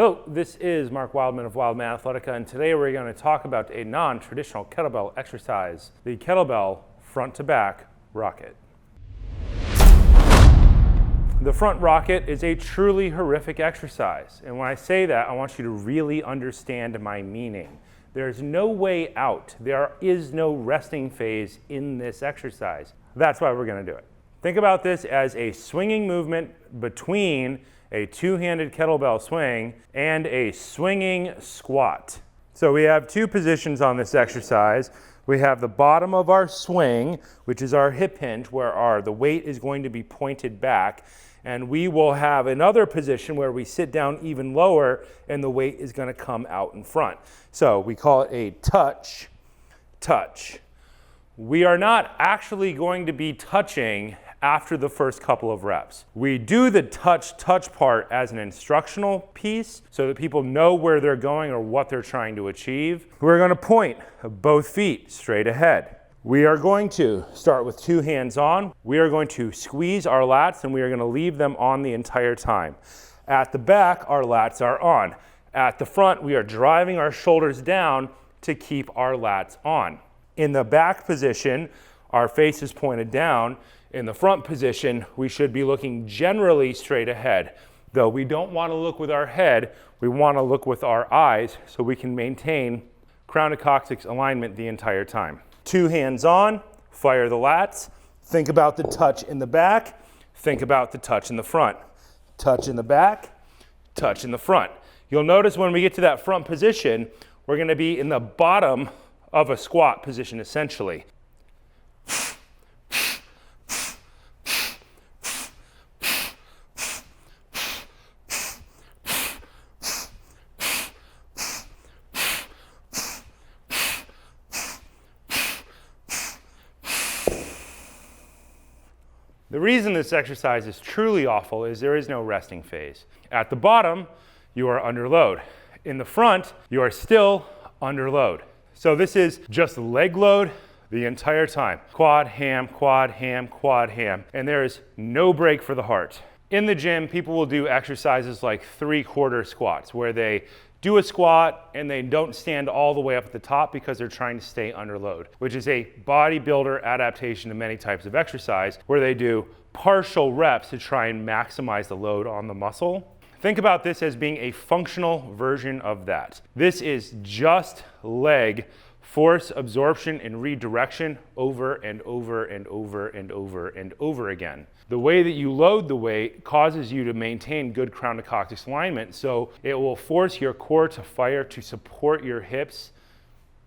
Hello, this is Mark Wildman of Wildman Athletica, and today we're going to talk about a non-traditional kettlebell exercise, the kettlebell front to back rocket. The front rocket is a truly horrific exercise, and when I say that, I want you to really understand my meaning. There's no way out. There is no resting phase in this exercise. That's why we're going to do it. Think about this as a swinging movement between a two-handed kettlebell swing and a swinging squat. So we have two positions on this exercise. We have the bottom of our swing, which is our hip hinge, where the weight is going to be pointed back. And we will have another position where we sit down even lower and the weight is going to come out in front. So we call it a touch, touch. We are not actually going to be touching after the first couple of reps. We do the touch part as an instructional piece so that people know where they're going or what they're trying to achieve. We're going to point both feet straight ahead. We are going to start with two hands on. We are going to squeeze our lats and we are going to leave them on the entire time. At the back, our lats are on. At the front, we are driving our shoulders down to keep our lats on. In the back position, our face is pointed down. In the front position, we should be looking generally straight ahead. Though we don't want to look with our head, we want to look with our eyes so we can maintain crown to coccyx alignment the entire time. Two hands on, fire the lats. Think about the touch in the back. Think about the touch in the front. Touch in the back, touch in the front. You'll notice when we get to that front position, we're going to be in the bottom of a squat position essentially. The reason this exercise is truly awful is there is no resting phase. At the bottom, you are under load. In the front, you are still under load. So this is just leg load the entire time. Quad, ham, quad, ham, quad, ham. And there is no break for the heart. In the gym, people will do exercises like 3/4 squats, where they do a squat and they don't stand all the way up at the top because they're trying to stay under load, which is a bodybuilder adaptation to many types of exercise where they do partial reps to try and maximize the load on the muscle. Think about this as being a functional version of that. This is just leg force absorption and redirection over and over and over and over and over again. The way that you load the weight causes you to maintain good crown to coccyx alignment, so it will force your core to fire to support your hips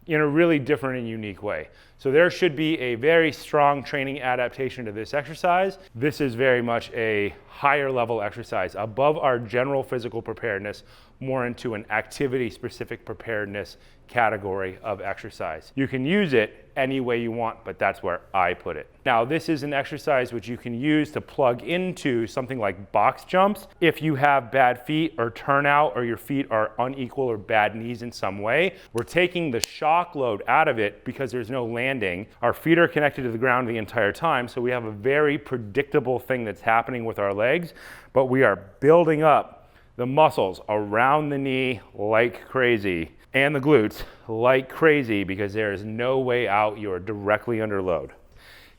in a really different and unique way. So there should be a very strong training adaptation to this exercise. This is very much a higher level exercise, above our general physical preparedness, more into an activity specific preparedness category of exercise. You can use it any way you want, but that's where I put it. Now, this is an exercise which you can use to plug into something like box jumps if you have bad feet or turnout or your feet are unequal or bad knees in some way. We're taking the shock load out of it because there's no landing. Our feet are connected to the ground the entire time, so we have a very predictable thing that's happening with our legs, but we are building up the muscles around the knee like crazy and the glutes like crazy because there is no way out. You are directly under load.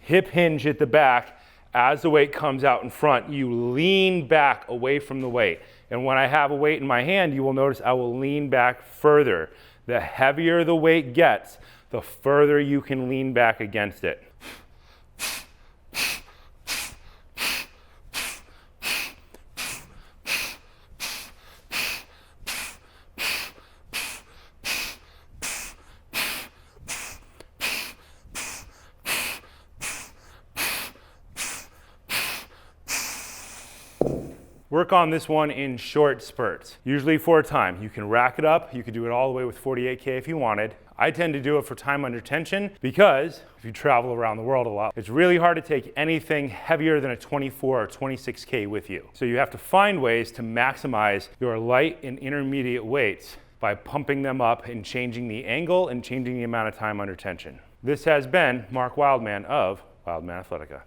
Hip hinge at the back. As the weight comes out in front, you lean back away from the weight. And when I have a weight in my hand, you will notice I will lean back further. The heavier the weight gets, the further you can lean back against it. Work on this one in short spurts, usually for a time. You can rack it up. You could do it all the way with 48K if you wanted. I tend to do it for time under tension because if you travel around the world a lot, it's really hard to take anything heavier than a 24 or 26K with you. So you have to find ways to maximize your light and intermediate weights by pumping them up and changing the angle and changing the amount of time under tension. This has been Mark Wildman of Wildman Athletica.